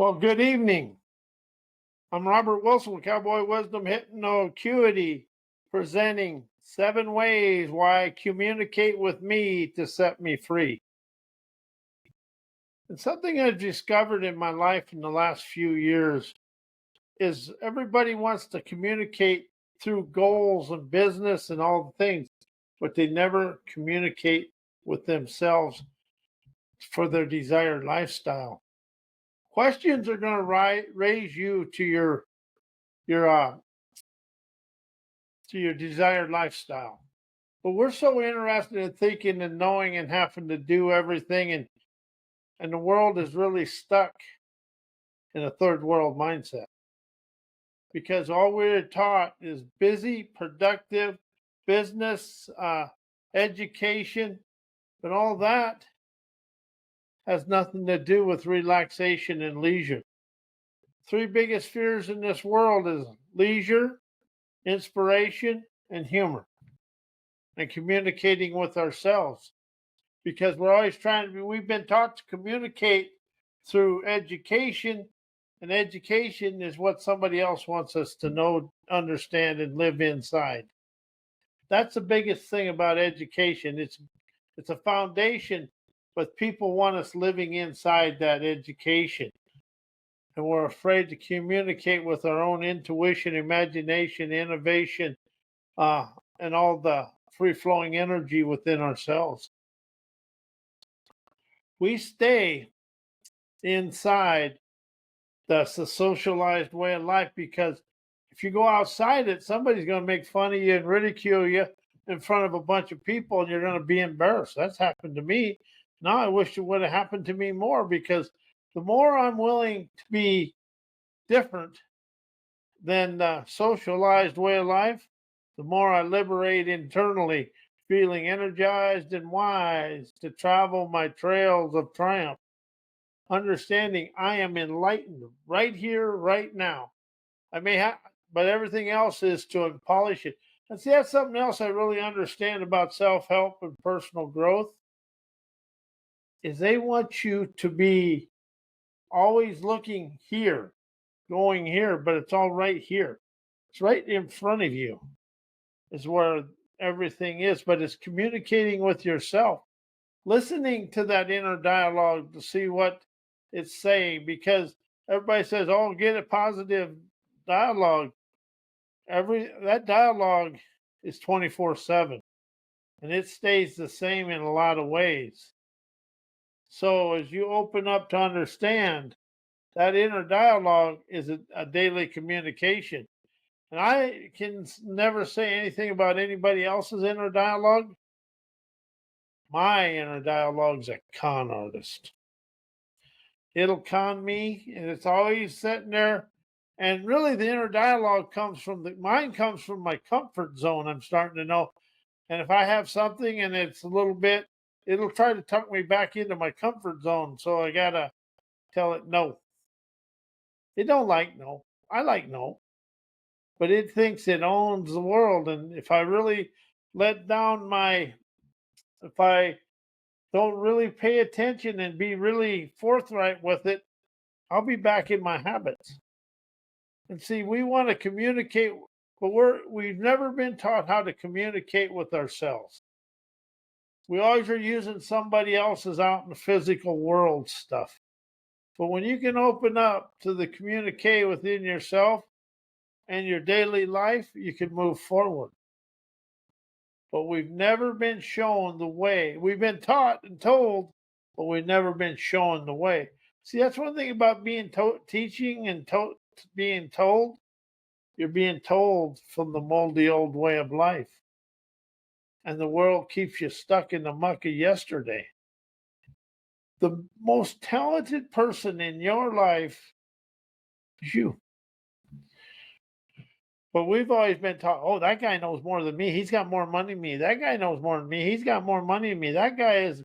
Well, good evening. I'm Robert Wilson with Cowboy Wisdom Hypno Acuity, presenting 7 ways why communicate with me to set me free. And something I've discovered in my life in the last few years is everybody wants to communicate through goals and business and all the things, but they never communicate with themselves for their desired lifestyle. Questions are going to raise you to your your desired lifestyle. But we're so interested in thinking and knowing and having to do everything, and the world is really stuck in a third world mindset because all we're taught is busy, productive, business, education, but all that has nothing to do with relaxation and leisure. Three biggest fears in this world is leisure, inspiration, and humor, and communicating with ourselves, because we're always trying to be, we've been taught to communicate through education, and education is what somebody else wants us to know, understand, and live inside. That's the biggest thing about education. It's a foundation, but people want us living inside that education, and we're afraid to communicate with our own intuition, imagination, innovation, uh, and all the free flowing energy within ourselves. We stay inside the socialized way of life, because if you go outside it, somebody's going to make fun of you and ridicule you in front of a bunch of people, and you're going to be embarrassed. That's happened to me. Now I wish it would have happened to me more, because the more I'm willing to be different than the socialized way of life, the more I liberate internally, feeling energized and wise to travel my trails of triumph, understanding I am enlightened right here, right now. I may have, but everything else is to polish it. And see, that's something else I really understand about self-help and personal growth, is they want you to be always looking here, going here, but it's all right here. It's right in front of you is where everything is, but it's communicating with yourself, listening to that inner dialogue to see what it's saying, because everybody says, "Oh, get a positive dialogue." That dialogue is 24/7, and it stays the same in a lot of ways. So as you open up to understand, that inner dialogue is a daily communication. And I can never say anything about anybody else's inner dialogue. My inner dialogue's a con artist. It'll con me, and it's always sitting there. And really, the inner dialogue comes from mine comes from my comfort zone. I'm starting to know. And if I have something and it's a little bit, it'll try to tuck me back into my comfort zone. So I gotta tell it no. It don't like no. I like no, but it thinks it owns the world. And if I really let down if I don't really pay attention and be really forthright with it, I'll be back in my habits. And see, we want to communicate, but we've never been taught how to communicate with ourselves. We always are using somebody else's out in the physical world stuff. But when you can open up to the communicate within yourself and your daily life, you can move forward. But we've never been shown the way. We've been taught and told, but we've never been shown the way. See, that's one thing about being teaching and being told. You're being told from the moldy old way of life, and the world keeps you stuck in the muck of yesterday. The most talented person in your life is you. But we've always been taught, oh, that guy knows more than me. He's got more money than me. That guy knows more than me. He's got more money than me. That guy is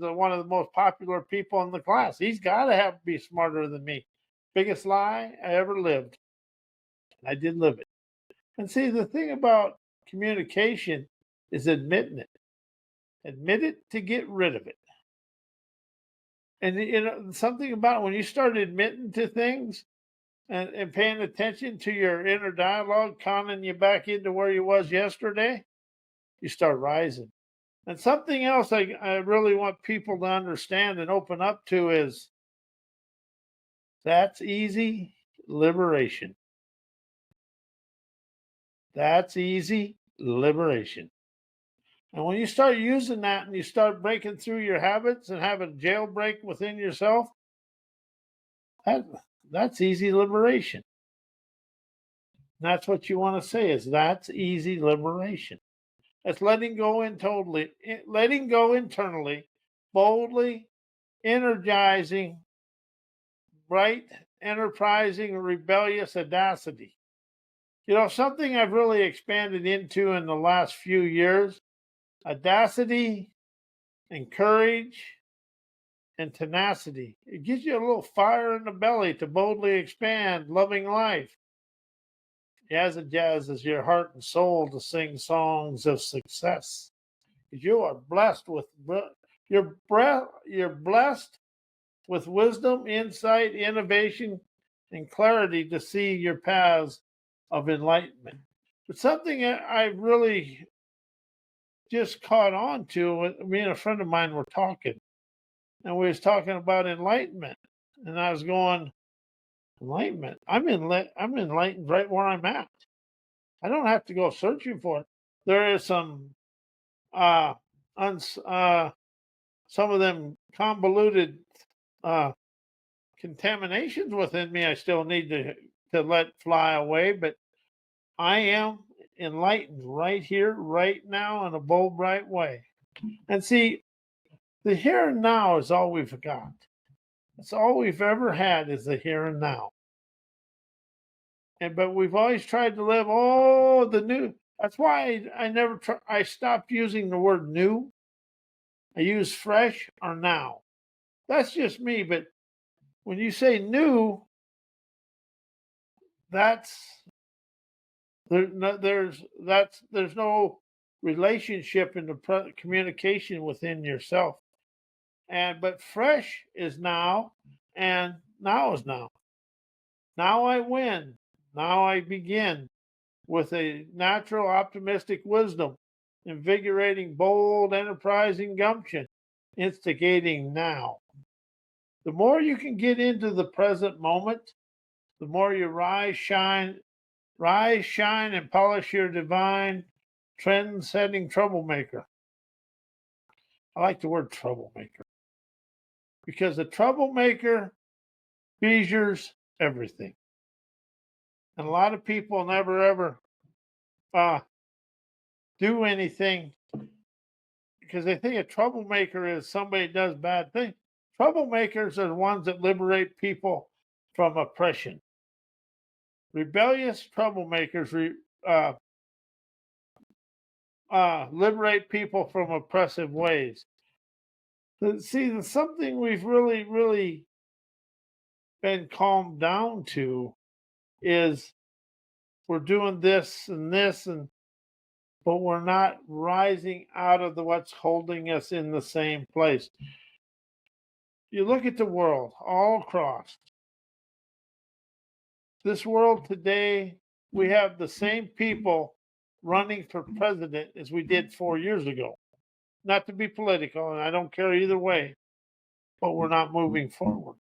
one of the most popular people in the class. He's got to have be smarter than me. Biggest lie I ever lived. I did live it. And see, the thing about communication is admitting it. Admit it to get rid of it. And something about when you start admitting to things and paying attention to your inner dialogue, conning you back into where you was yesterday, you start rising. And something else I really want people to understand and open up to is that's easy liberation. That's easy liberation. And when you start using that and you start breaking through your habits and have a jailbreak within yourself, that, that's easy liberation. That's what you want to say is that's easy liberation. That's letting go internally, boldly, energizing, bright, enterprising, rebellious audacity. Something I've really expanded into in the last few years, audacity and courage and tenacity. It gives you a little fire in the belly to boldly expand loving life. As it jazzes your heart and soul to sing songs of success. Because you are blessed with you're blessed with wisdom, insight, innovation, and clarity to see your paths of enlightenment. But something I really just caught on to, me and a friend of mine were talking, and we was talking about enlightenment, and I was going, enlightenment. I'm enlightened right where I'm at. I don't have to go searching for it. There is some uh, uns, some of them convoluted uh, contaminations within me. I still need to let fly away, but I am enlightened right here, right now, in a bold, bright way. And see, the here and now is all we've got. It's all we've ever had is the here and now. But we've always tried to live the new. That's why I never try, I stopped using the word new. I use fresh or now. That's just me. But when you say new, that's there's no relationship in the communication within yourself. But fresh is now, and now is now. Now I win. Now I begin with a natural, optimistic wisdom, invigorating, bold, enterprising gumption, instigating now. The more you can get into the present moment, the more you rise, shine, and polish your divine, trend-setting troublemaker. I like the word troublemaker because the troublemaker measures everything. And a lot of people never ever do anything because they think a troublemaker is somebody who does bad things. Troublemakers are the ones that liberate people from oppression. Rebellious troublemakers liberate people from oppressive ways. See, something we've really, really been calmed down to is we're doing this and this, but we're not rising out of what's holding us in the same place. You look at the world all across. This world today, we have the same people running for president as we did 4 years ago. Not to be political, and I don't care either way, but we're not moving forward.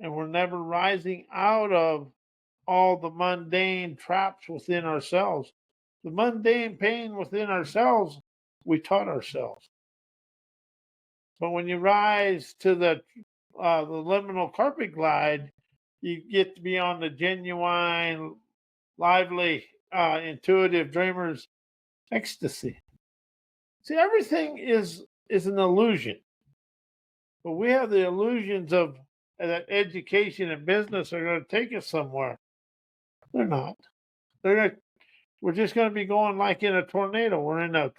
And we're never rising out of all the mundane traps within ourselves. The mundane pain within ourselves, we taught ourselves. But when you rise to the liminal carpet glide, you get to be on the genuine, lively, intuitive dreamer's ecstasy. See, everything is an illusion, but we have the illusions of that education and business are going to take us somewhere. They're not. We're just going to be going like in a tornado. We're in a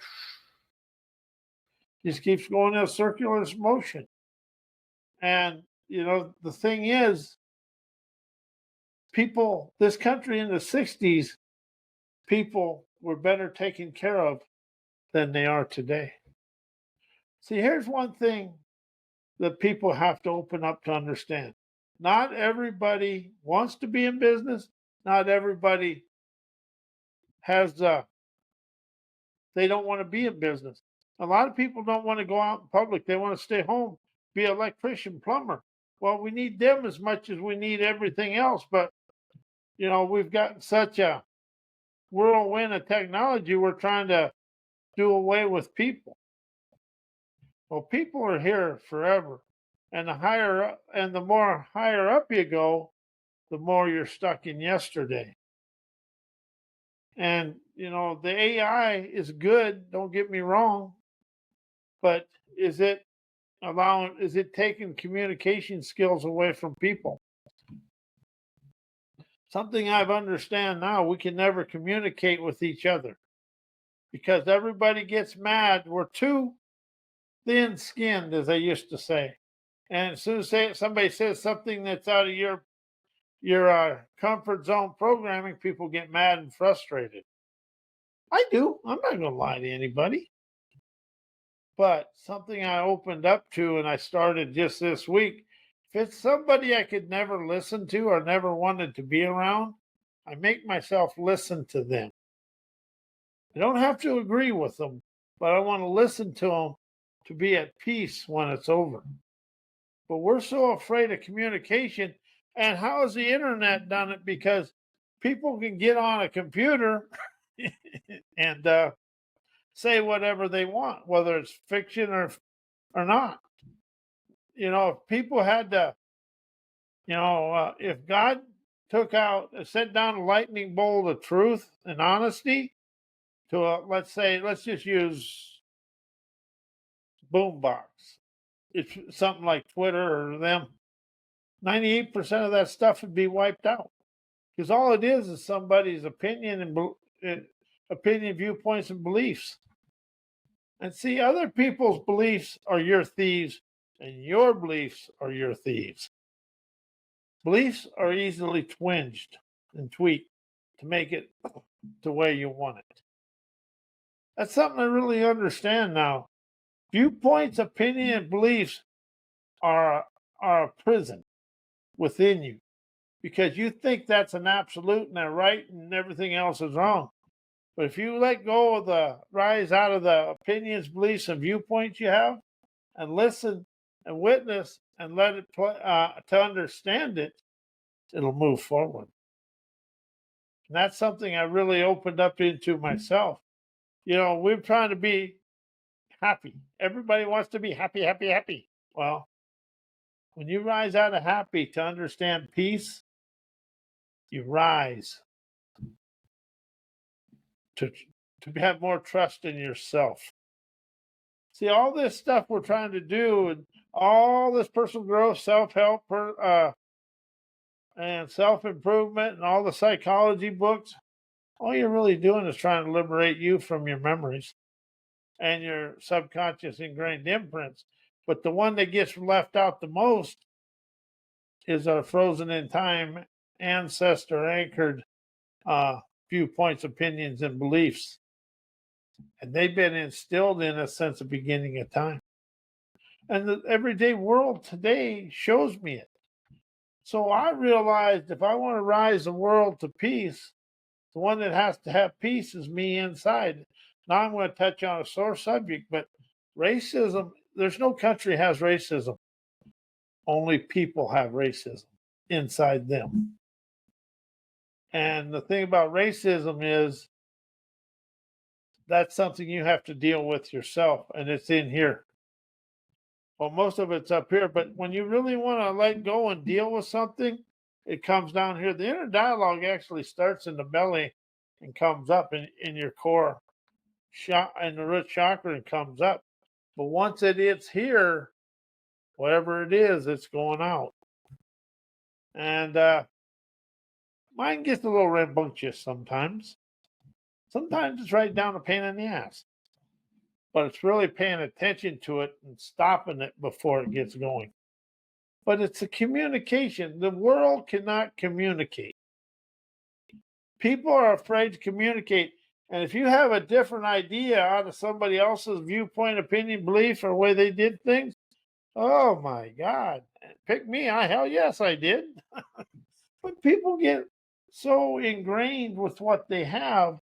just keeps going in a circular motion. And the thing is, this country in the 60s, people were better taken care of than they are today. See, here's one thing that people have to open up to understand. Not everybody wants to be in business. Not everybody has they don't want to be in business. A lot of people don't want to go out in public. They want to stay home, be an electrician, plumber. Well, we need them as much as we need everything else. But, we've gotten such a whirlwind of technology, we're trying to do away with people. Well, people are here forever. And the more higher up you go, the more you're stuck in yesterday. And, the AI is good, don't get me wrong, but is it taking communication skills away from people? Something I've understand now, we can never communicate with each other because everybody gets mad. We're too thin-skinned, as I used to say. And as soon as somebody says something that's out of your comfort zone programming, people get mad and frustrated. I do. I'm not going to lie to anybody. But something I opened up to and I started just this week, if it's somebody I could never listen to or never wanted to be around, I make myself listen to them. I don't have to agree with them, but I want to listen to them to be at peace when it's over. But we're so afraid of communication. And how has the internet done it? Because people can get on a computer and say whatever they want, whether it's fiction or not. If people had to, if God sent down a lightning bolt of truth and honesty to let's just use Boombox. It's something like Twitter or them. 98% of that stuff would be wiped out because all it is somebody's opinion opinion, viewpoints, and beliefs. And see, other people's beliefs are your thieves, and your beliefs are your thieves. Beliefs are easily twinged and tweaked to make it the way you want it. That's something I really understand now. Viewpoints, opinion, and beliefs are a prison within you because you think that's an absolute and they're right and everything else is wrong. But if you let go of rise out of the opinions, beliefs, and viewpoints you have and listen and witness and let it to understand it, it'll move forward. And that's something I really opened up into myself. We're trying to be happy. Everybody wants to be happy, happy, happy. Well, when you rise out of happy to understand peace, you rise to have more trust in yourself. See, all this stuff we're trying to do and all this personal growth, self-help, and self-improvement and all the psychology books, all you're really doing is trying to liberate you from your memories and your subconscious ingrained imprints. But the one that gets left out the most is our frozen in time, ancestor anchored viewpoints, opinions, and beliefs. And they've been instilled in us since the beginning of time. And the everyday world today shows me it. So I realized if I want to rise the world to peace, the one that has to have peace is me inside. Now I'm going to touch on a sore subject, but racism, there's no country has racism. Only people have racism inside them. And the thing about racism is that's something you have to deal with yourself, and it's in here. Well, most of it's up here, but when you really want to let go and deal with something, it comes down here. The inner dialogue actually starts in the belly and comes up in your core, in the root chakra, and comes up. But once it's here, whatever it is, it's going out. And mine gets a little rambunctious sometimes. Sometimes it's right down a pain in the ass. But it's really paying attention to it and stopping it before it gets going. But it's a communication. The world cannot communicate. People are afraid to communicate. And if you have a different idea out of somebody else's viewpoint, opinion, belief, or way they did things, oh my God, pick me. I hell yes, I did. But people get so ingrained with what they have,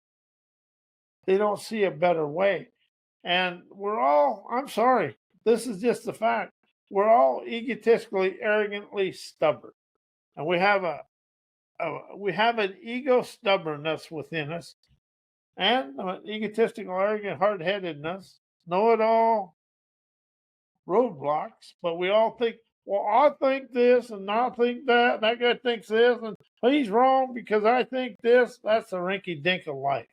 they don't see a better way. And we're all, I'm sorry, this is just the fact. We're all egotistically, arrogantly stubborn. And we have an ego stubbornness within us and an egotistical, arrogant, hard headedness, know it all roadblocks. But we all think, well, I think this and I think that, and that guy thinks this, and he's wrong because I think this. That's the rinky dink of life.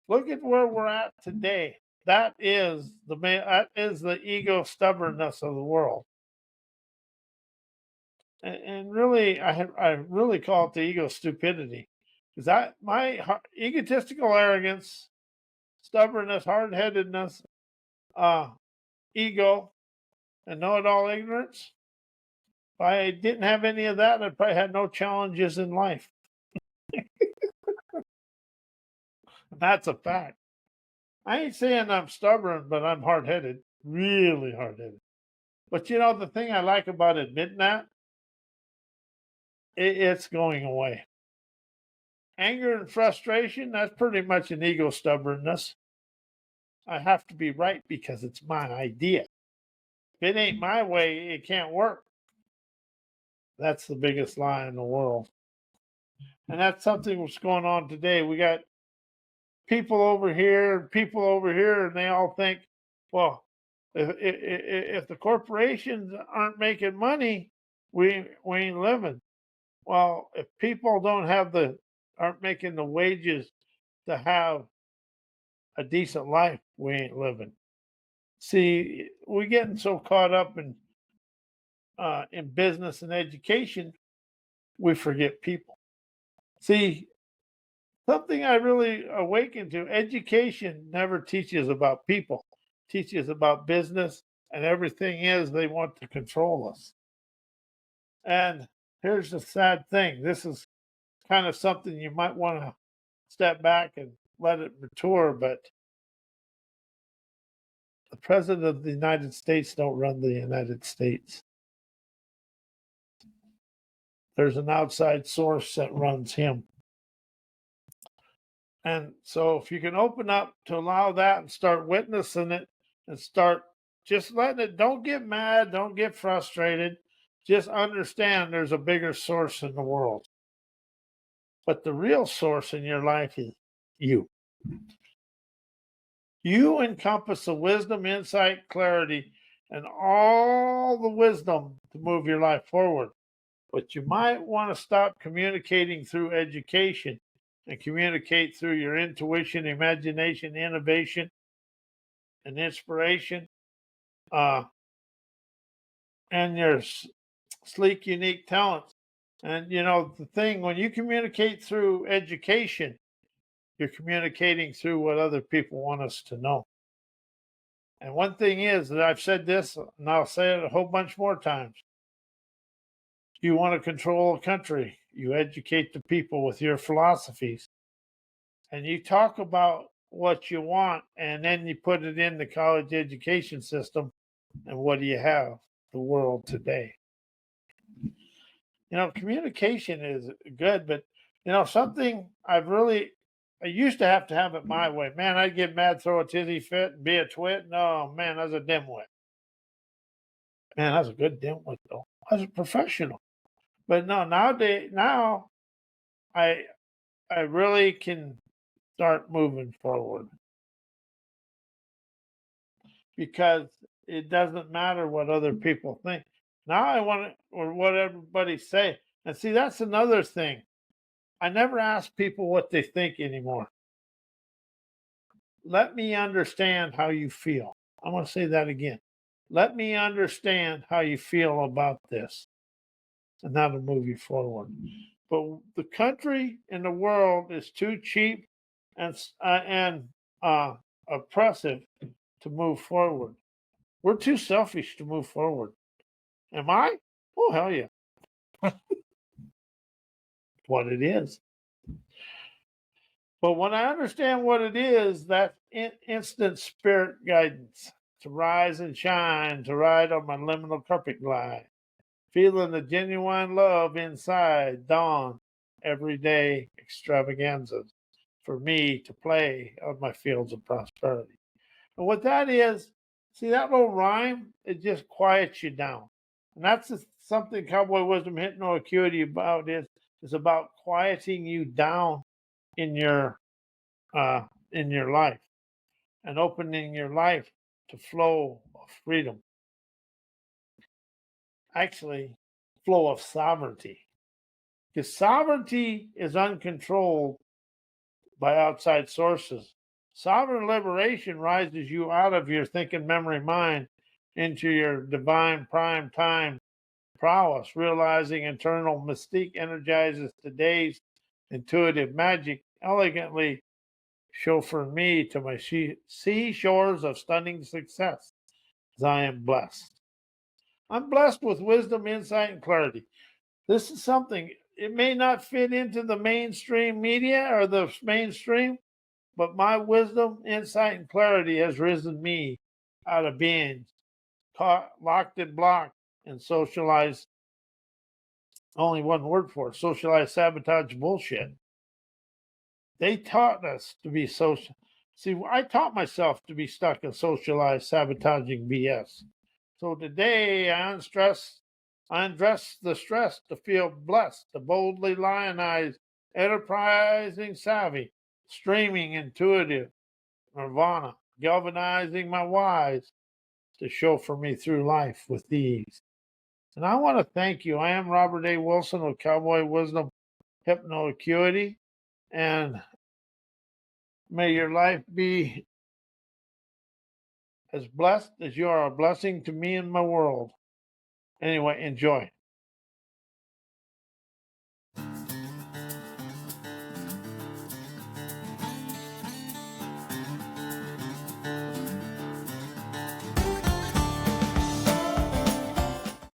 Look at where we're at today. That is the ego stubbornness of the world. And really, I really call it the ego stupidity, because egotistical arrogance, stubbornness, hard headedness, uh, ego, and know it all ignorance. If I didn't have any of that, I probably had no challenges in life. That's a fact. I ain't saying I'm stubborn, but I'm hard headed, really hard headed. But you know, the thing I like about admitting that, it's going away. Anger and frustration, that's pretty much an ego stubbornness. I have to be right because it's my idea. If it ain't my way, it can't work. That's the biggest lie in the world. And that's something that's going on today. We got people over here, and they all think, well, if the corporations aren't making money, we ain't living. Well, if people aren't making the wages to have a decent life, we ain't living. See, we're getting so caught up in business and education, we forget people. See, something I really awakened to: education never teaches about people, teaches about business, and everything is they want to control us. And here's the sad thing: this is kind of something you might want to step back and let it mature, but the president of the United States don't run the United States. There's an outside source that runs him. And so if you can open up to allow that and start witnessing it and start just letting it, don't get mad, don't get frustrated. Just understand there's a bigger source in the world. But the real source in your life is you. You encompass the wisdom, insight, clarity, and all the wisdom to move your life forward. But you might want to stop communicating through education and communicate through your intuition, imagination, innovation, and inspiration, uh, and your sleek, unique talents. And you know, the thing, when you communicate through education, you're communicating through what other people want us to know. And one thing is that I've said this, and I'll say it a whole bunch more times. You want to control a country, you educate the people with your philosophies, and you talk about what you want, and then you put it in the college education system, and what do you have? The world today. You know, communication is good, but you know, something I used to have it my way. Man, I'd get mad, throw a tizzy fit, and be a twit. No, man, I was a dimwit. Man, I was a good dimwit, though. I was a professional. But no, now I I really can start moving forward because it doesn't matter what other people think. Now I want it or what everybody say. And see, that's another thing. I never ask people what they think anymore. Let me understand how you feel. I'm going to say that again. Let me understand how you feel about this, and that'll move you forward. But the country and the world is too cheap and oppressive to move forward. We're too selfish to move forward. Am I? Oh, hell yeah. What it is. But when I understand what it is, that instant spirit guidance to rise and shine, to ride on my liminal carpet glide, feeling the genuine love inside dawn, everyday extravaganzas for me to play on my fields of prosperity. And what that is, see that little rhyme, it just quiets you down. And that's something Cowboy Wisdom Hypnoacuity about is about quieting you down in your uh, in your life and opening your life to flow of freedom. Actually, flow of sovereignty. Because sovereignty is uncontrolled by outside sources. Sovereign liberation rises you out of your thinking memory mind into your divine prime time prowess, realizing internal mystique energizes today's intuitive magic elegantly chauffeur me to my seashores of stunning success, as I am blessed. I'm blessed with wisdom, insight, and clarity. This is something, it may not fit into the mainstream media or the mainstream, but my wisdom, insight, and clarity has risen me out of being caught, locked and blocked, and socialized. Only one word for it, socialized sabotage bullshit. They taught us to be social. See, I taught myself to be stuck in socialized sabotaging BS. So today I undress the stress to feel blessed, to boldly lionize, enterprising savvy, streaming intuitive nirvana, galvanizing my whys to chauffeur me through life with ease. And I want to thank you. I am Robert A. Wilson with Cowboy Wisdom Hypnoacuity, and may your life be as blessed as you are a blessing to me and my world. Anyway, enjoy.